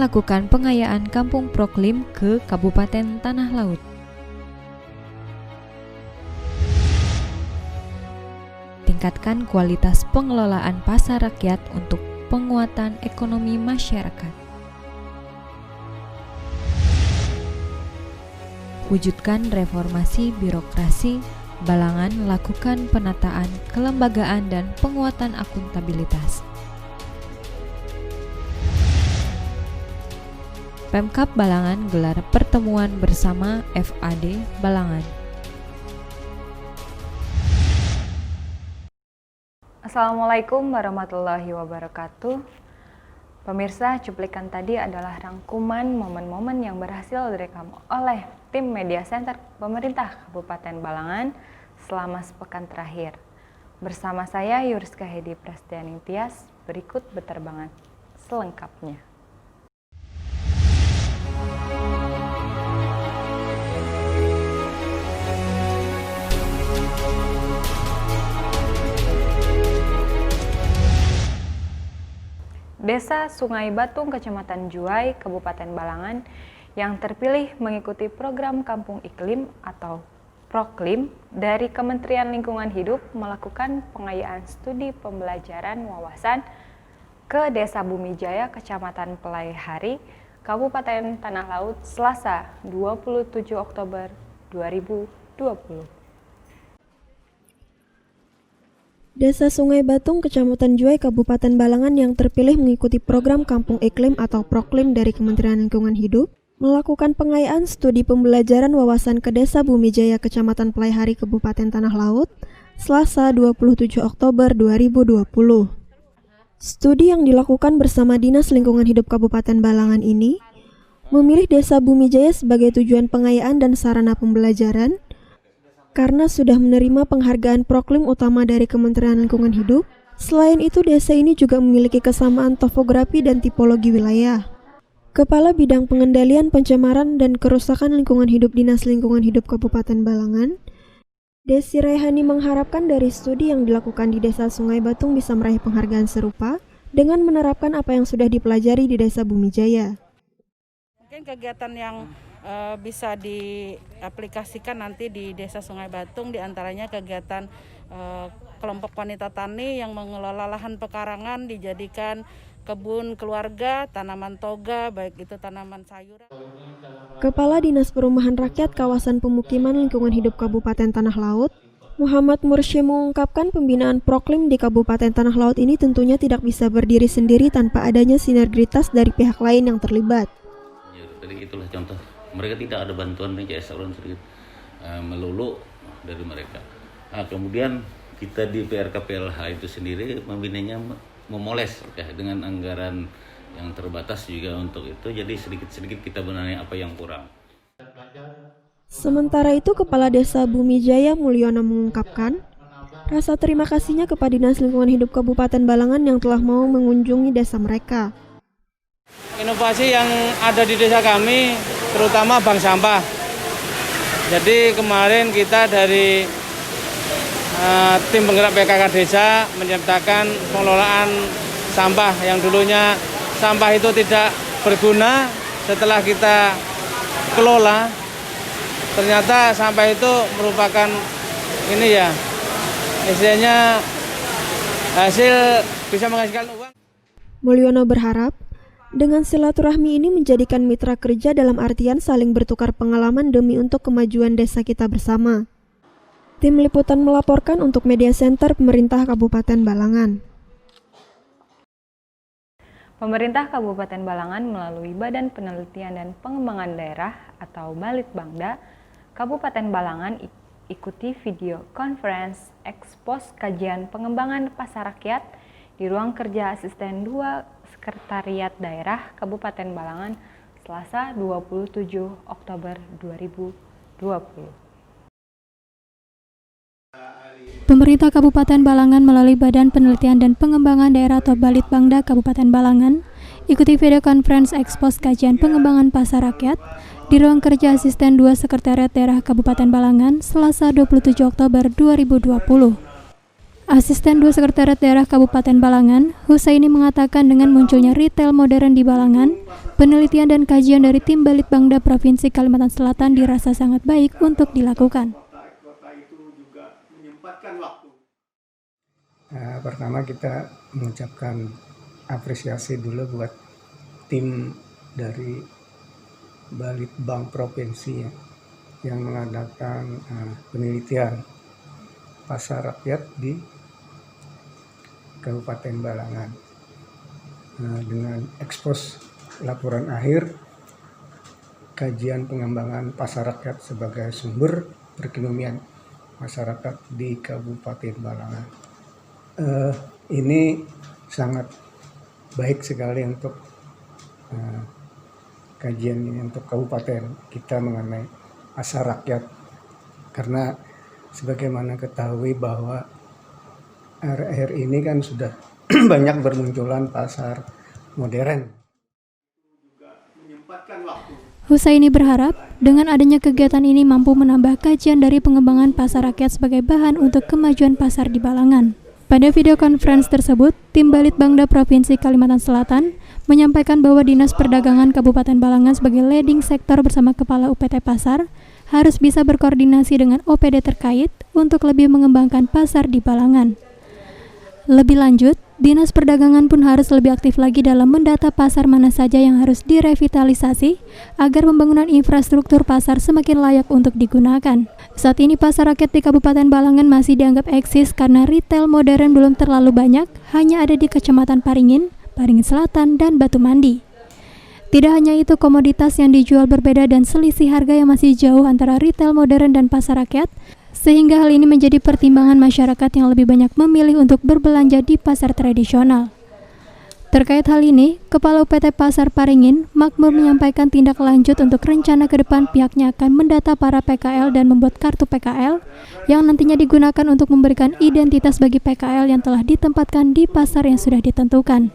melakukan pengayaan Kampung Proklim ke Kabupaten Tanah Laut. Tingkatkan kualitas pengelolaan pasar rakyat untuk penguatan ekonomi masyarakat. Wujudkan reformasi birokrasi, Balangan lakukan penataan kelembagaan dan penguatan akuntabilitas. Pemkab Balangan gelar pertemuan bersama FAD Balangan. Assalamualaikum warahmatullahi wabarakatuh. Pemirsa, cuplikan tadi adalah rangkuman momen-momen yang berhasil direkam oleh tim Media Center Pemerintah Kabupaten Balangan selama sepekan terakhir. Bersama saya Yuriska Hedi Prastianing Tias, berikut beterbangan selengkapnya. Desa Sungai Batung, Kecamatan Juai, Kabupaten Balangan yang terpilih mengikuti program Kampung Iklim atau Proklim dari Kementerian Lingkungan Hidup melakukan pengayaan studi pembelajaran wawasan ke Desa Bumi Jaya, Kecamatan Pelai Hari, Kabupaten Tanah Laut, Selasa 27 Oktober 2020. Desa Sungai Batung, Kecamatan Juai, Kabupaten Balangan yang terpilih mengikuti program Kampung Iklim atau Proklim dari Kementerian Lingkungan Hidup melakukan pengayaan studi pembelajaran wawasan ke Desa Bumi Jaya, Kecamatan Pelai Hari, Kabupaten Tanah Laut, Selasa 27 Oktober 2020. Studi yang dilakukan bersama Dinas Lingkungan Hidup Kabupaten Balangan ini memilih Desa Bumi Jaya sebagai tujuan pengayaan dan sarana pembelajaran karena sudah menerima penghargaan Proklim utama dari Kementerian Lingkungan Hidup. Selain itu, desa ini juga memiliki kesamaan topografi dan tipologi wilayah. Kepala Bidang Pengendalian Pencemaran dan Kerusakan Lingkungan Hidup Dinas Lingkungan Hidup Kabupaten Balangan, Desi Raihani mengharapkan dari studi yang dilakukan di Desa Sungai Batung bisa meraih penghargaan serupa dengan menerapkan apa yang sudah dipelajari di Desa Bumi Jaya. Mungkin kegiatan yang bisa diaplikasikan nanti di Desa Sungai Batung, diantaranya kegiatan kelompok wanita tani yang mengelola lahan pekarangan dijadikan kebun keluarga, tanaman toga, baik itu tanaman sayuran. Kepala Dinas Perumahan Rakyat Kawasan Pemukiman Lingkungan Hidup Kabupaten Tanah Laut, Muhammad Mursy mengungkapkan pembinaan Proklim di Kabupaten Tanah Laut ini tentunya tidak bisa berdiri sendiri tanpa adanya sinergitas dari pihak lain yang terlibat. Ya, tadi itulah contoh. Mereka tidak ada bantuan dari CSR sedikit melulu dari mereka. Nah, kemudian kita di PRKPLH itu sendiri membinanya memoles ya, dengan anggaran yang terbatas juga untuk itu. Jadi sedikit-sedikit kita benahi apa yang kurang. Sementara itu, Kepala Desa Bumi Jaya Mulyono mengungkapkan rasa terima kasihnya kepada Dinas Lingkungan Hidup Kabupaten Balangan yang telah mau mengunjungi desa mereka. Inovasi yang ada di desa kami terutama bank sampah. Jadi kemarin kita dari tim penggerak PKK desa menciptakan pengelolaan sampah yang dulunya sampah itu tidak berguna. Setelah kita kelola, ternyata sampah itu merupakan ini ya, istilahnya hasil bisa menghasilkan uang. Mulyono berharap dengan silaturahmi ini menjadikan mitra kerja dalam artian saling bertukar pengalaman demi untuk kemajuan desa kita bersama. Tim Liputan melaporkan untuk Media Center Pemerintah Kabupaten Balangan. Pemerintah Kabupaten Balangan melalui Badan Penelitian dan Pengembangan Daerah atau Balitbangda Kabupaten Balangan ikuti video conference ekspos kajian pengembangan pasar rakyat di ruang kerja Asisten 2 Sekretariat Daerah Kabupaten Balangan Selasa 27 Oktober 2020. Pemerintah Kabupaten Balangan melalui Badan Penelitian dan Pengembangan Daerah atau Balitbangda Kabupaten Balangan ikuti video conference ekspos kajian pengembangan pasar rakyat di ruang kerja Asisten 2 Sekretariat Daerah Kabupaten Balangan Selasa 27 Oktober 2020. Asisten 2 Sekretariat Daerah Kabupaten Balangan, Husaini mengatakan dengan munculnya retail modern di Balangan, penelitian dan kajian dari tim Balitbangda Provinsi Kalimantan Selatan dirasa sangat baik untuk dilakukan. Pertama kita mengucapkan apresiasi dulu buat tim dari Balitbang Provinsi yang mengadakan penelitian pasar rakyat di Kabupaten Balangan dengan ekspos laporan akhir kajian pengembangan pasar rakyat sebagai sumber perekonomian masyarakat di Kabupaten Balangan. Ini sangat baik sekali untuk kajian ini untuk kabupaten kita mengenai pasar rakyat, karena sebagaimana ketahui bahwa akhir-akhir ini kan sudah banyak bermunculan pasar modern. Husaini berharap dengan adanya kegiatan ini mampu menambah kajian dari pengembangan pasar rakyat sebagai bahan untuk kemajuan pasar di Balangan. Pada video conference tersebut, tim Balitbangda Provinsi Kalimantan Selatan menyampaikan bahwa Dinas Perdagangan Kabupaten Balangan sebagai leading sektor bersama Kepala UPT Pasar harus bisa berkoordinasi dengan OPD terkait untuk lebih mengembangkan pasar di Balangan. Lebih lanjut, Dinas Perdagangan pun harus lebih aktif lagi dalam mendata pasar mana saja yang harus direvitalisasi agar pembangunan infrastruktur pasar semakin layak untuk digunakan. Saat ini pasar rakyat di Kabupaten Balangan masih dianggap eksis karena retail modern belum terlalu banyak, hanya ada di Kecamatan Paringin, Paringin Selatan, dan Batu Mandi. Tidak hanya itu, komoditas yang dijual berbeda dan selisih harga yang masih jauh antara retail modern dan pasar rakyat, sehingga hal ini menjadi pertimbangan masyarakat yang lebih banyak memilih untuk berbelanja di pasar tradisional. Terkait hal ini, Kepala UPT Pasar Paringin, Makmur menyampaikan tindak lanjut untuk rencana ke depan pihaknya akan mendata para PKL dan membuat kartu PKL yang nantinya digunakan untuk memberikan identitas bagi PKL yang telah ditempatkan di pasar yang sudah ditentukan.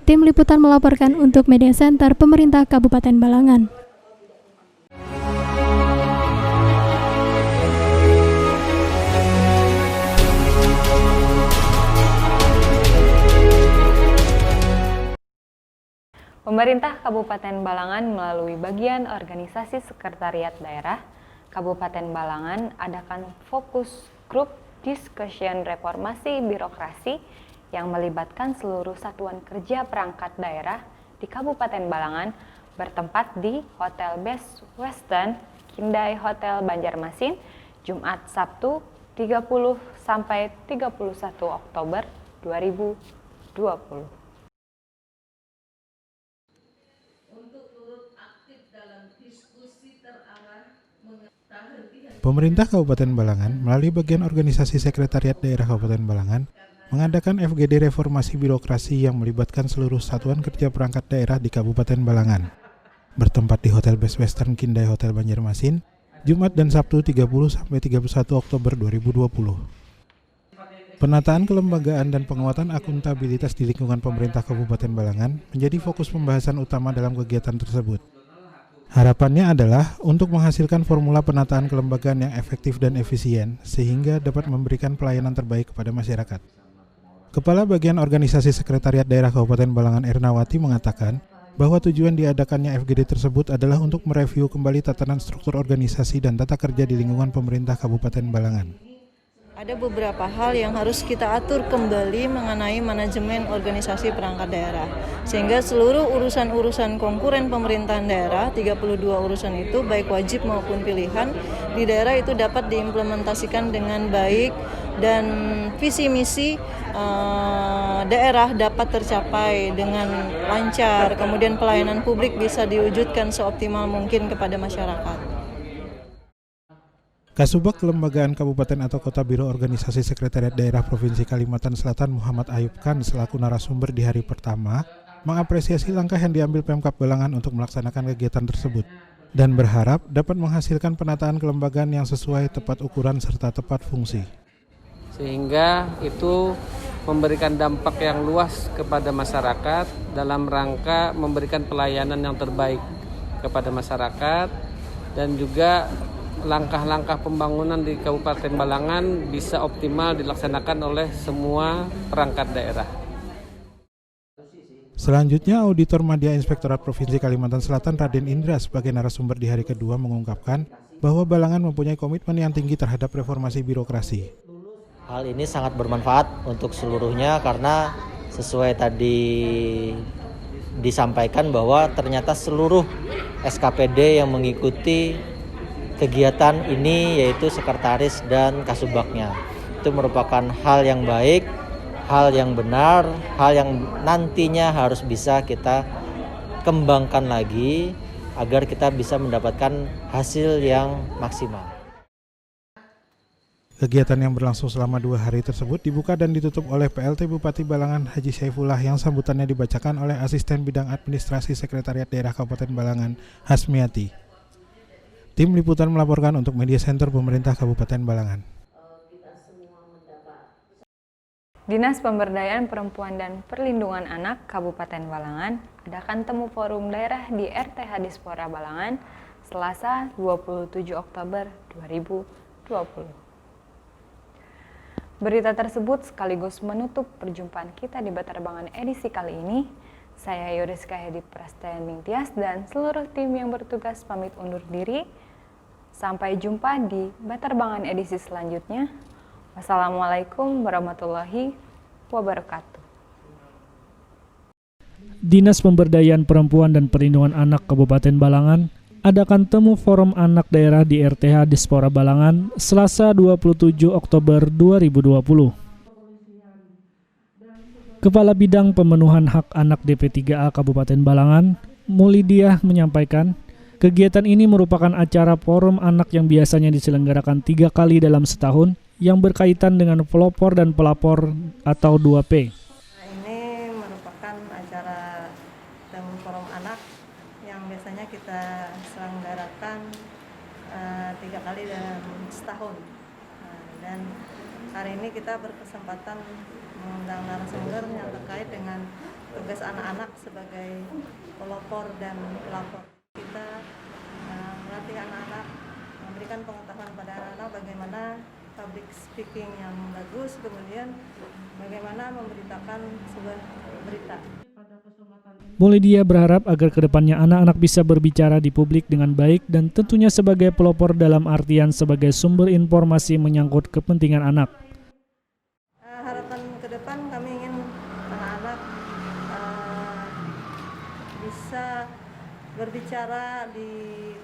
Tim Liputan melaporkan untuk Media Center Pemerintah Kabupaten Balangan. Pemerintah Kabupaten Balangan melalui bagian organisasi Sekretariat Daerah Kabupaten Balangan adakan fokus grup discussion reformasi birokrasi yang melibatkan seluruh satuan kerja perangkat daerah di Kabupaten Balangan bertempat di Hotel Best Western Kindai Hotel Banjarmasin, Jumat Sabtu 30 sampai 31 Oktober 2020. Pemerintah Kabupaten Balangan melalui bagian organisasi Sekretariat Daerah Kabupaten Balangan mengadakan FGD reformasi birokrasi yang melibatkan seluruh satuan kerja perangkat daerah di Kabupaten Balangan. Bertempat di Hotel Best Western Kindai Hotel Banjarmasin, Jumat dan Sabtu 30 sampai 31 Oktober 2020. Penataan kelembagaan dan penguatan akuntabilitas di lingkungan pemerintah Kabupaten Balangan menjadi fokus pembahasan utama dalam kegiatan tersebut. Harapannya adalah untuk menghasilkan formula penataan kelembagaan yang efektif dan efisien sehingga dapat memberikan pelayanan terbaik kepada masyarakat. Kepala Bagian Organisasi Sekretariat Daerah Kabupaten Balangan Ernawati mengatakan bahwa tujuan diadakannya FGD tersebut adalah untuk mereview kembali tatanan struktur organisasi dan tata kerja di lingkungan pemerintah Kabupaten Balangan. Ada beberapa hal yang harus kita atur kembali mengenai manajemen organisasi perangkat daerah. Sehingga seluruh urusan-urusan konkuren pemerintahan daerah, 32 urusan itu baik wajib maupun pilihan, di daerah itu dapat diimplementasikan dengan baik dan visi misi daerah dapat tercapai dengan lancar. Kemudian pelayanan publik bisa diwujudkan seoptimal mungkin kepada masyarakat. Kasubag Kelembagaan Kabupaten atau Kota Biro Organisasi Sekretariat Daerah Provinsi Kalimantan Selatan Muhammad Ayub Khan selaku narasumber di hari pertama mengapresiasi langkah yang diambil Pemkab Balangan untuk melaksanakan kegiatan tersebut dan berharap dapat menghasilkan penataan kelembagaan yang sesuai tepat ukuran serta tepat fungsi. Sehingga itu memberikan dampak yang luas kepada masyarakat dalam rangka memberikan pelayanan yang terbaik kepada masyarakat dan juga langkah-langkah pembangunan di Kabupaten Balangan bisa optimal dilaksanakan oleh semua perangkat daerah. Selanjutnya, Auditor Madya Inspektorat Provinsi Kalimantan Selatan Raden Indra sebagai narasumber di hari kedua mengungkapkan bahwa Balangan mempunyai komitmen yang tinggi terhadap reformasi birokrasi. Hal ini sangat bermanfaat untuk seluruhnya karena sesuai tadi disampaikan bahwa ternyata seluruh SKPD yang mengikuti kegiatan ini yaitu sekretaris dan kasubagnya. Itu merupakan hal yang baik, hal yang benar, hal yang nantinya harus bisa kita kembangkan lagi agar kita bisa mendapatkan hasil yang maksimal. Kegiatan yang berlangsung selama 2 hari tersebut dibuka dan ditutup oleh PLT Bupati Balangan Haji Saifullah yang sambutannya dibacakan oleh Asisten Bidang Administrasi Sekretariat Daerah Kabupaten Balangan, Hasmiati. Tim liputan melaporkan untuk Media Center Pemerintah Kabupaten Balangan. Dinas Pemberdayaan Perempuan dan Perlindungan Anak Kabupaten Balangan adakan temu forum daerah di RTH Dispora Balangan Selasa 27 Oktober 2020. Berita tersebut sekaligus menutup perjumpaan kita di Batarbangan edisi kali ini. Saya Yuriska Hedi Prasetya Tias dan seluruh tim yang bertugas pamit undur diri. Sampai jumpa di Batarbangan edisi selanjutnya. Wassalamualaikum warahmatullahi wabarakatuh. Dinas Pemberdayaan Perempuan dan Perlindungan Anak Kabupaten Balangan adakan temu forum anak daerah di RTH Dispora Balangan Selasa 27 Oktober 2020. Kepala Bidang Pemenuhan Hak Anak DP3A Kabupaten Balangan, Mulidiah menyampaikan, kegiatan ini merupakan acara forum anak yang biasanya diselenggarakan 3 kali dalam setahun yang berkaitan dengan pelopor dan pelapor atau 2P. Ini merupakan acara temu forum anak yang biasanya kita selenggarakan 3 kali dalam setahun. Dan hari ini kita berkesempatan mengundang narasumber yang terkait dengan tugas anak-anak sebagai pelopor dan pelapor. Kita melatih anak-anak, memberikan pengetahuan pada anak-anak bagaimana public speaking yang bagus, kemudian bagaimana memberitakan sebuah berita. Mulidia berharap agar kedepannya anak-anak bisa berbicara di publik dengan baik dan tentunya sebagai pelopor dalam artian sebagai sumber informasi menyangkut kepentingan anak. Harapan ke depan kami ingin anak-anak bisa berbicara di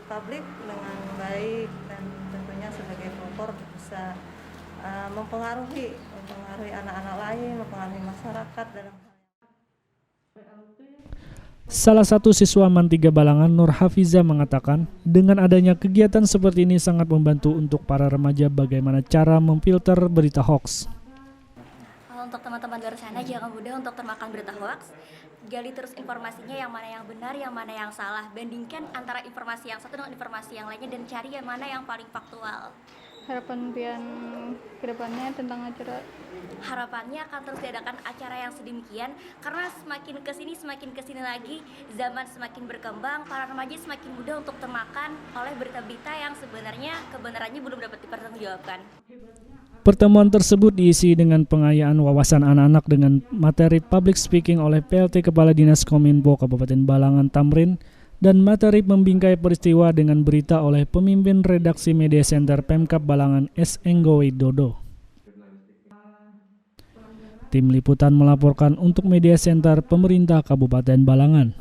publik dengan baik dan tentunya sebagai pelopor bisa mempengaruhi anak-anak lain, mempengaruhi masyarakat dalam hal. Salah satu siswa MAN 3 Balangan, Nur Hafiza, mengatakan dengan adanya kegiatan seperti ini sangat membantu untuk para remaja bagaimana cara memfilter berita hoax. Untuk teman-teman di luar sana jangan mudah untuk termakan berita hoax. Gali terus informasinya yang mana yang benar, yang mana yang salah. Bandingkan antara informasi yang satu dengan informasi yang lainnya dan cari yang mana yang paling faktual. Harapan pian kedepannya tentang acara? Harapannya akan terus diadakan acara yang sedemikian karena semakin kesini lagi zaman semakin berkembang, para remaja semakin mudah untuk termakan oleh berita-berita yang sebenarnya kebenarannya belum dapat dipertanggungjawabkan. Pertemuan tersebut diisi dengan pengayaan wawasan anak-anak dengan materi public speaking oleh PLT Kepala Dinas Kominfo Kabupaten Balangan Tamrin dan materi membingkai peristiwa dengan berita oleh pemimpin redaksi Media Center Pemkab Balangan S. Enggo Widodo. Tim liputan melaporkan untuk Media Center Pemerintah Kabupaten Balangan.